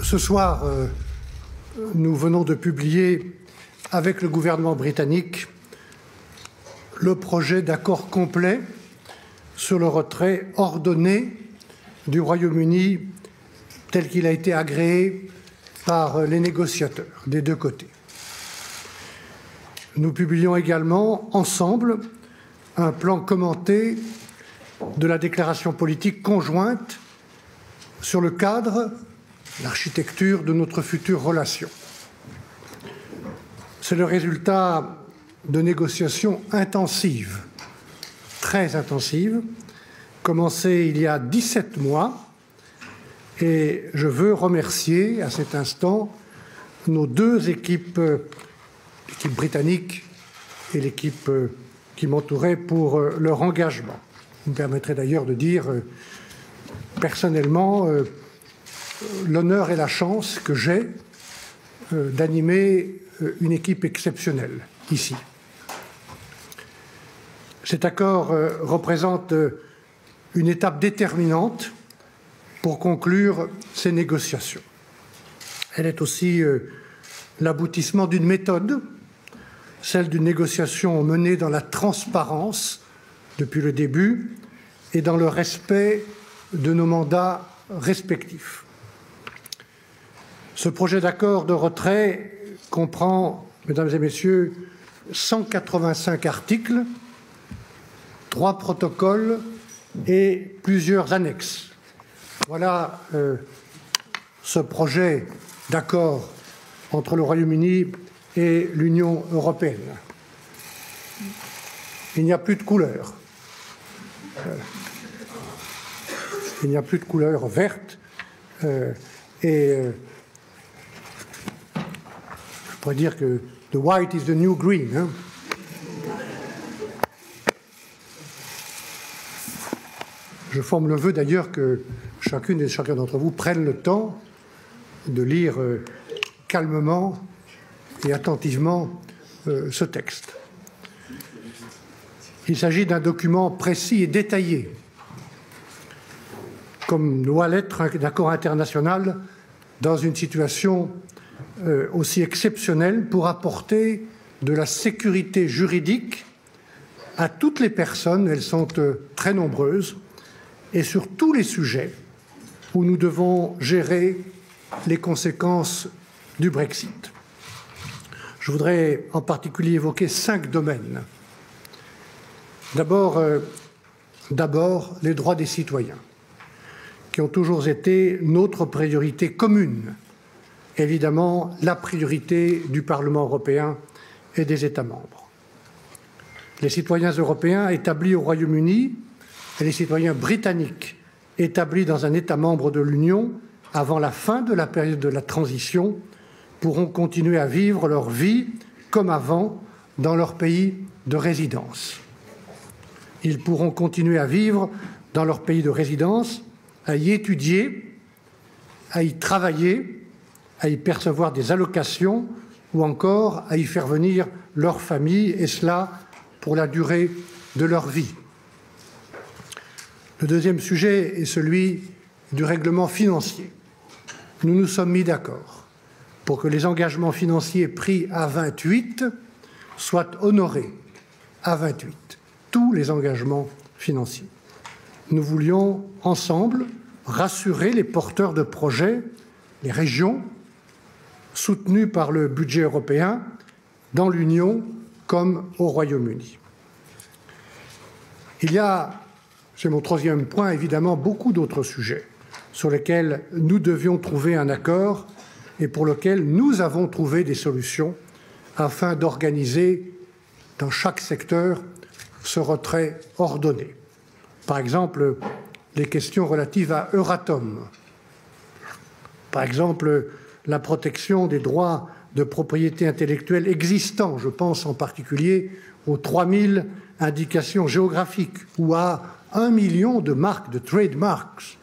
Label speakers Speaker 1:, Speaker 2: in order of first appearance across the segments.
Speaker 1: Ce soir, nous venons de publier avec le gouvernement britannique le projet d'accord complet sur le retrait ordonné du Royaume-Uni tel qu'il a été agréé par les négociateurs des deux côtés. Nous publions également ensemble un plan commenté de la déclaration politique conjointe sur le cadre, l'architecture de notre future relation. C'est le résultat de négociations intensives, très intensives, commencées il y a 17 mois, et je veux remercier à cet instant nos deux équipes, l'équipe britannique et l'équipe qui m'entourait, pour leur engagement. Vous me permettrez d'ailleurs de dire personnellement l'honneur et la chance que j'ai d'animer une équipe exceptionnelle ici. Cet accord représente une étape déterminante pour conclure ces négociations. Elle est aussi l'aboutissement d'une méthode, celle d'une négociation menée dans la transparence depuis le début et dans le respect de nos mandats respectifs. Ce projet d'accord de retrait comprend, mesdames et messieurs, 185 articles, 3 protocoles et plusieurs annexes. Voilà ce projet d'accord entre le Royaume-Uni et l'Union européenne. Il n'y a plus de couleur. Il n'y a plus de couleur verte je pourrais dire que the white is the new green. Hein. Je forme le vœu d'ailleurs que chacune et chacun d'entre vous prenne le temps de lire calmement et attentivement ce texte. Il s'agit d'un document précis et détaillé, comme doit l'être un accord international dans une situation aussi exceptionnelle, pour apporter de la sécurité juridique à toutes les personnes, elles sont très nombreuses, et sur tous les sujets où nous devons gérer les conséquences du Brexit. Je voudrais en particulier évoquer 5 domaines. D'abord, les droits des citoyens, qui ont toujours été notre priorité commune, évidemment la priorité du Parlement européen et des États membres. Les citoyens européens établis au Royaume-Uni et les citoyens britanniques établis dans un État membre de l'Union avant la fin de la période de la transition pourront continuer à vivre leur vie comme avant dans leur pays de résidence. Ils pourront continuer à vivre dans leur pays de résidence, à y étudier, à y travailler, à y percevoir des allocations ou encore à y faire venir leur famille, et cela pour la durée de leur vie. Le deuxième sujet est celui du règlement financier. Nous nous sommes mis d'accord pour que les engagements financiers pris à 28 soient honorés à 28, tous les engagements financiers. Nous voulions ensemble rassurer les porteurs de projets, les régions, soutenues par le budget européen, dans l'Union comme au Royaume-Uni. Il y a, c'est mon troisième point, évidemment beaucoup d'autres sujets sur lesquels nous devions trouver un accord et pour lesquels nous avons trouvé des solutions afin d'organiser dans chaque secteur ce retrait ordonné. Par exemple, les questions relatives à Euratom. Par exemple, la protection des droits de propriété intellectuelle existants. Je pense en particulier aux 3000 indications géographiques ou à 1 million de marques, de trademarks,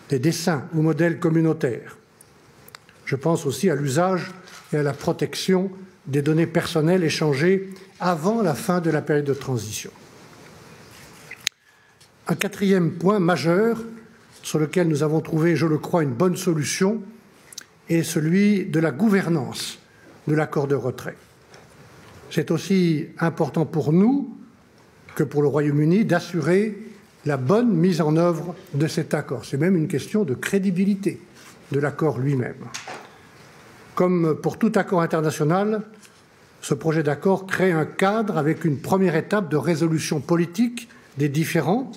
Speaker 1: des dessins ou modèles communautaires. Je pense aussi à l'usage et à la protection des données personnelles échangées avant la fin de la période de transition. Un quatrième point majeur sur lequel nous avons trouvé, je le crois, une bonne solution est celui de la gouvernance de l'accord de retrait. C'est aussi important pour nous que pour le Royaume-Uni d'assurer la bonne mise en œuvre de cet accord. C'est même une question de crédibilité de l'accord lui-même. Comme pour tout accord international, ce projet d'accord crée un cadre avec une première étape de résolution politique des différends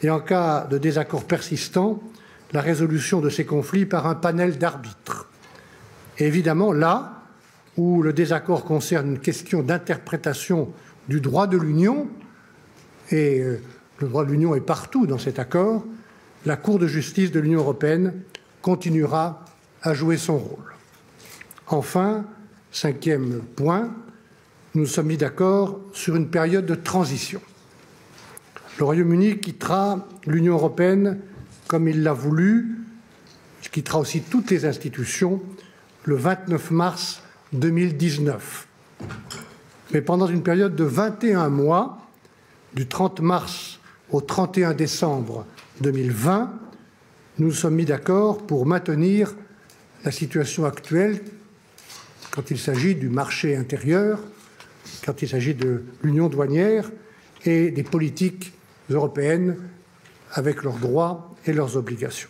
Speaker 1: et, en cas de désaccord persistant, la résolution de ces conflits par un panel d'arbitres. Et évidemment, là où le désaccord concerne une question d'interprétation du droit de l'Union, et le droit de l'Union est partout dans cet accord, la Cour de justice de l'Union européenne continuera à jouer son rôle. Enfin, cinquième point, nous sommes mis d'accord sur une période de transition. Le Royaume-Uni quittera l'Union européenne comme il l'a voulu, il quittera aussi toutes les institutions le 29 mars 2019. Mais pendant une période de 21 mois, du 30 mars au 31 décembre 2020, nous nous sommes mis d'accord pour maintenir la situation actuelle quand il s'agit du marché intérieur, quand il s'agit de l'union douanière et des politiques européennes avec leurs droits et leurs obligations.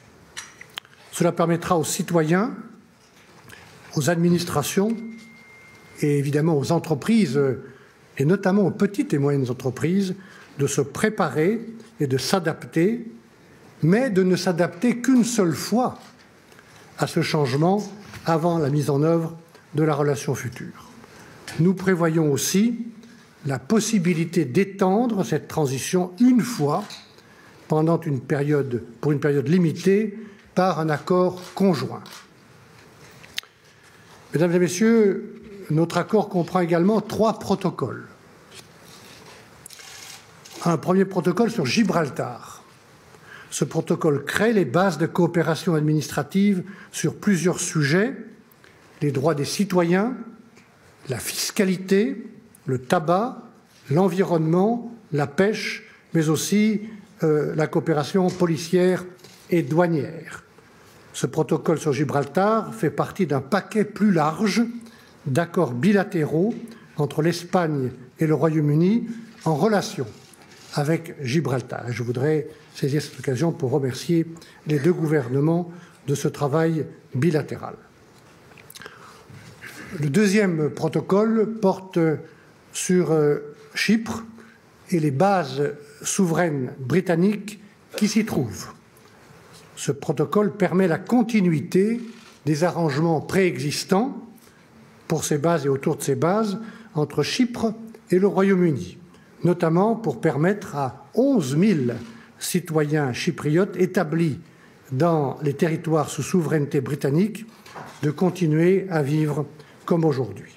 Speaker 1: Cela permettra aux citoyens, aux administrations et évidemment aux entreprises, et notamment aux petites et moyennes entreprises, de se préparer et de s'adapter, mais de ne s'adapter qu'une seule fois à ce changement avant la mise en œuvre de la relation future. Nous prévoyons aussi la possibilité d'étendre cette transition une fois pour une période limitée par un accord conjoint. Mesdames et Messieurs, notre accord comprend également 3 protocoles. Un premier protocole sur Gibraltar. Ce protocole crée les bases de coopération administrative sur plusieurs sujets: les droits des citoyens, la fiscalité, le tabac, l'environnement, la pêche, mais aussi la coopération policière et douanière. Ce protocole sur Gibraltar fait partie d'un paquet plus large d'accords bilatéraux entre l'Espagne et le Royaume-Uni en relation avec Gibraltar. Et je voudrais saisir cette occasion pour remercier les 2 gouvernements de ce travail bilatéral. Le deuxième protocole porte sur Chypre et les bases souveraines britanniques qui s'y trouvent. Ce protocole permet la continuité des arrangements préexistants pour ces bases et autour de ces bases entre Chypre et le Royaume-Uni, notamment pour permettre à 11 000 citoyens chypriotes établis dans les territoires sous souveraineté britannique de continuer à vivre comme aujourd'hui.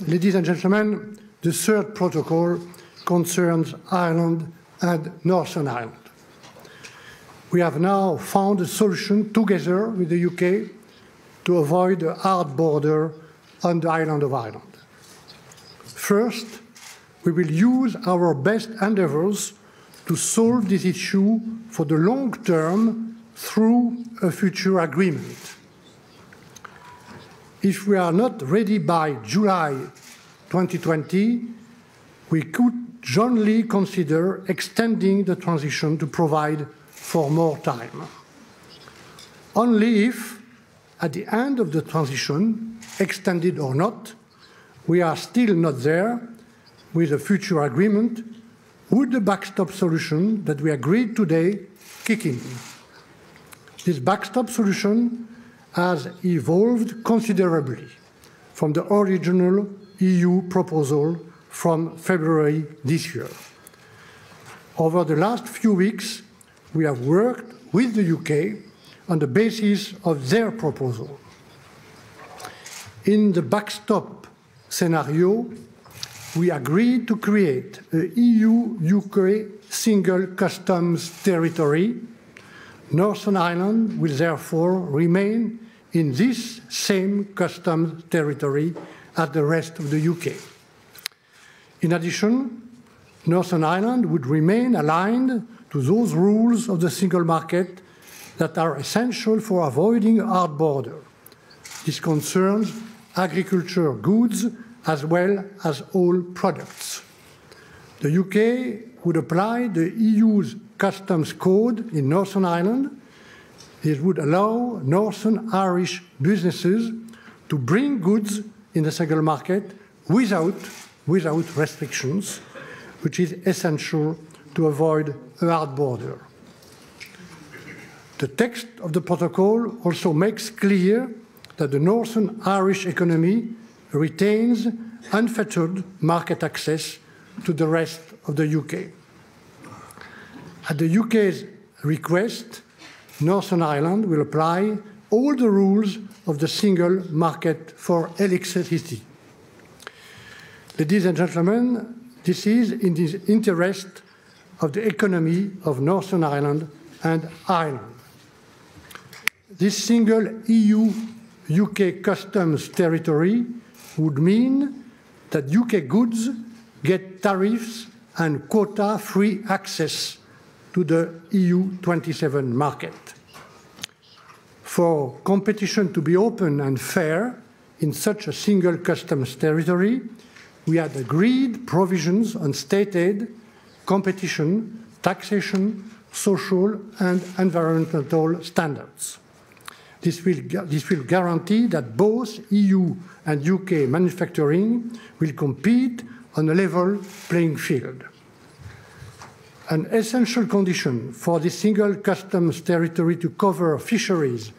Speaker 1: Ladies and gentlemen, the third protocol concerns Ireland and Northern Ireland. We have now found a solution together with the UK to avoid a hard border on the island of Ireland. First, we will use our best endeavours to solve this issue for the long term through a future agreement. If we are not ready by July 2020, we could jointly consider extending the transition to provide for more time. Only if, at the end of the transition, extended or not, we are still not there with a future agreement, would the backstop solution that we agreed today kick in. This backstop solution has evolved considerably from the original EU proposal from February this year. Over the last few weeks, we have worked with the UK on the basis of their proposal. In the backstop scenario, we agreed to create a EU-UK single customs territory. Northern Ireland will therefore remain in this same customs territory as the rest of the UK. In addition, Northern Ireland would remain aligned to those rules of the single market that are essential for avoiding hard border. This concerns agriculture goods as well as all products. The UK would apply the EU's customs code in Northern Ireland. It would allow Northern Irish businesses to bring goods in the single market without restrictions, which is essential to avoid a hard border. The text of the protocol also makes clear that the Northern Irish economy retains unfettered market access to the rest of the UK. At the UK's request, Northern Ireland will apply all the rules of the single market for electricity. Ladies and gentlemen, this is in the interest of the economy of Northern Ireland and Ireland. This single EU-UK customs territory would mean that UK goods get tariffs and quota-free access to the EU27 market. For competition to be open and fair in such a single customs territory, we had agreed provisions on state aid, competition, taxation, social and environmental standards. This will guarantee that both EU and UK manufacturing will compete on a level playing field. An essential condition for the single customs territory to cover fisheries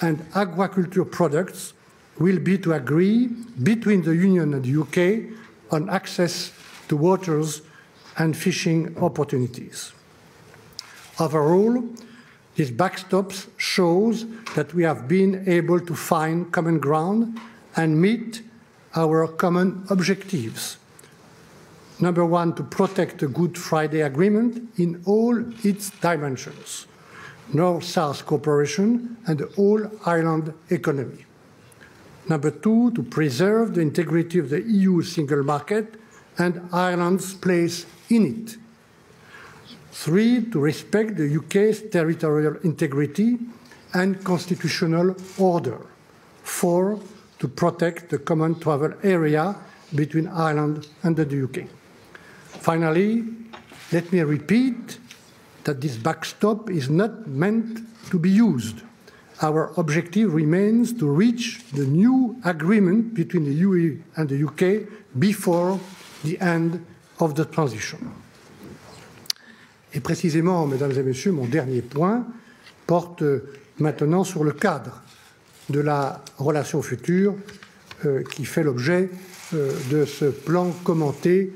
Speaker 1: and aquaculture products will be to agree between the Union and the UK on access to waters and fishing opportunities. Overall, this backstop shows that we have been able to find common ground and meet our common objectives. Number one, to protect the Good Friday Agreement in all its dimensions, North-South cooperation and the whole Ireland economy. Number two, to preserve the integrity of the EU single market and Ireland's place in it. Three, to respect the UK's territorial integrity and constitutional order. Four, to protect the common travel area between Ireland and the UK. Finally, let me repeat that this backstop is not meant to be used. Our objective remains to reach the new agreement between the UE and the UK before the end of the transition. Et précisément, mesdames et messieurs, mon dernier point porte maintenant sur le cadre de la relation future qui fait l'objet de ce plan commenté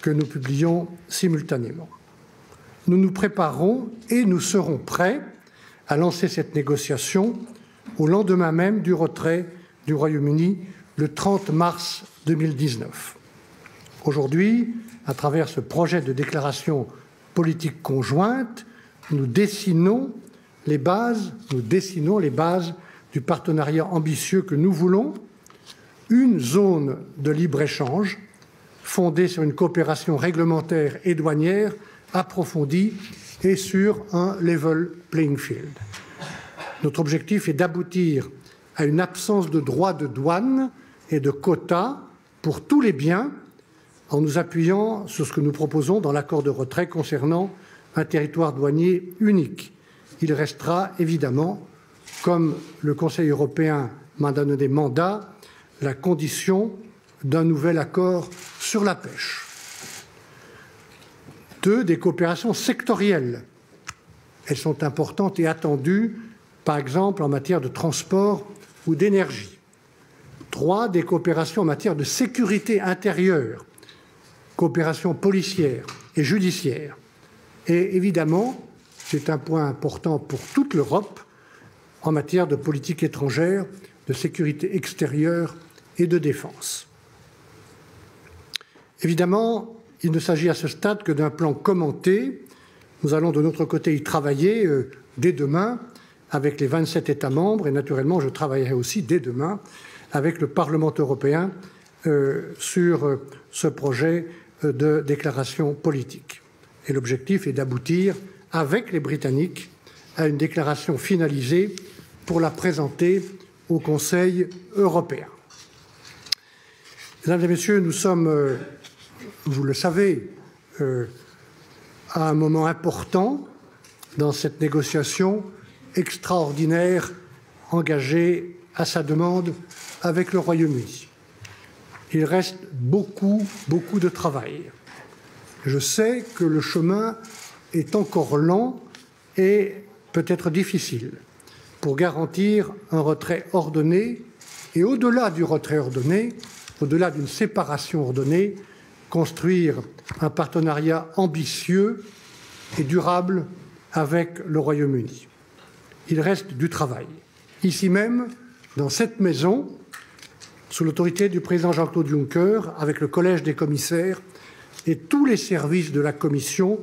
Speaker 1: que nous publions simultanément. Nous nous préparons et nous serons prêts à lancer cette négociation au lendemain même du retrait du Royaume-Uni le 30 mars 2019. Aujourd'hui, à travers ce projet de déclaration politique conjointe, nous dessinons les bases du partenariat ambitieux que nous voulons, une zone de libre-échange fondée sur une coopération réglementaire et douanière approfondie et sur un level playing field. Notre objectif est d'aboutir à une absence de droits de douane et de quotas pour tous les biens en nous appuyant sur ce que nous proposons dans l'accord de retrait concernant un territoire douanier unique. Il restera évidemment, comme le Conseil européen m'a donné des mandats, la condition d'un nouvel accord sur la pêche. Deux, des coopérations sectorielles. Elles sont importantes et attendues, par exemple en matière de transport ou d'énergie. Trois, des coopérations en matière de sécurité intérieure, coopération policière et judiciaire. Et évidemment, c'est un point important pour toute l'Europe, en matière de politique étrangère, de sécurité extérieure et de défense. Évidemment, il ne s'agit à ce stade que d'un plan commenté. Nous allons de notre côté y travailler dès demain avec les 27 États membres et naturellement je travaillerai aussi dès demain avec le Parlement européen sur ce projet de déclaration politique. Et l'objectif est d'aboutir avec les Britanniques à une déclaration finalisée pour la présenter au Conseil européen. Mesdames et Messieurs, nous sommes, vous le savez, à un moment important dans cette négociation extraordinaire engagée à sa demande avec le Royaume-Uni. Il reste beaucoup de travail. Je sais que le chemin est encore lent et peut-être difficile pour garantir un retrait ordonné et, au-delà du retrait ordonné, au-delà d'une séparation ordonnée, construire un partenariat ambitieux et durable avec le Royaume-Uni. Il reste du travail. Ici même, dans cette maison, sous l'autorité du président Jean-Claude Juncker, avec le collège des commissaires et tous les services de la Commission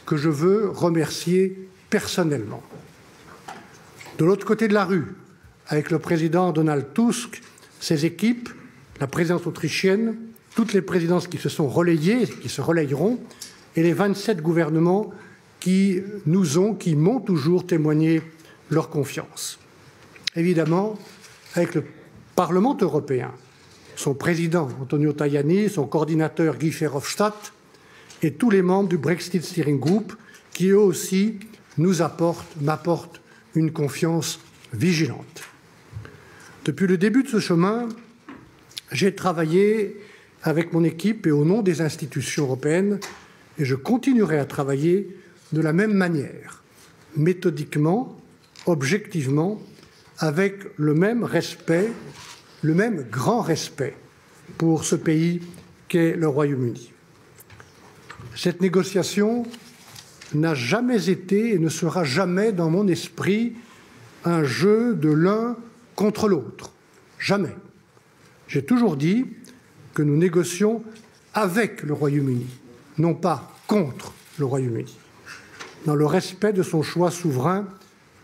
Speaker 1: que je veux remercier personnellement. De l'autre côté de la rue, avec le président Donald Tusk, ses équipes, la présidence autrichienne, toutes les présidences qui se sont relayées, qui se relayeront, et les 27 gouvernements qui m'ont toujours témoigné leur confiance. Évidemment, avec le Parlement européen, son président Antonio Tajani, son coordinateur Guy Verhofstadt et tous les membres du Brexit Steering Group qui, eux aussi, m'apportent une confiance vigilante. Depuis le début de ce chemin, j'ai travaillé avec mon équipe et au nom des institutions européennes et je continuerai à travailler de la même manière, méthodiquement, objectivement, avec le même respect, le même grand respect pour ce pays qu'est le Royaume-Uni. Cette négociation n'a jamais été et ne sera jamais dans mon esprit un jeu de l'un contre l'autre. Jamais. J'ai toujours dit que nous négocions avec le Royaume-Uni, non pas contre le Royaume-Uni, dans le respect de son choix souverain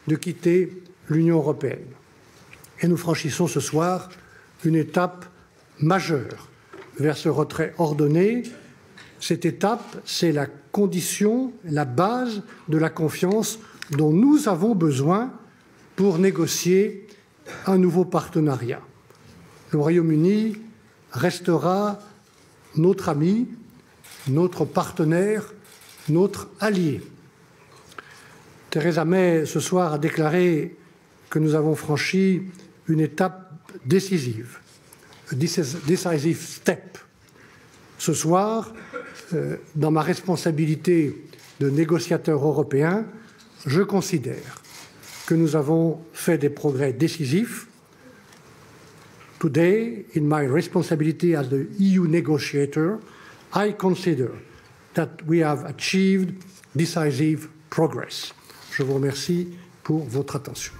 Speaker 1: de quitter l'Union européenne. Et nous franchissons ce soir une étape majeure vers ce retrait ordonné. Cette étape, c'est la condition, la base de la confiance dont nous avons besoin pour négocier un nouveau partenariat. Le Royaume-Uni restera notre ami, notre partenaire, notre allié. Theresa May, ce soir, a déclaré que nous avons franchi une étape décisive, a decisive step. Ce soir, dans ma responsabilité de négociateur européen, je considère que nous avons fait des progrès décisifs. Today, in my responsibility as the EU negotiator, I consider that we have achieved decisive progress. Je vous remercie pour votre attention.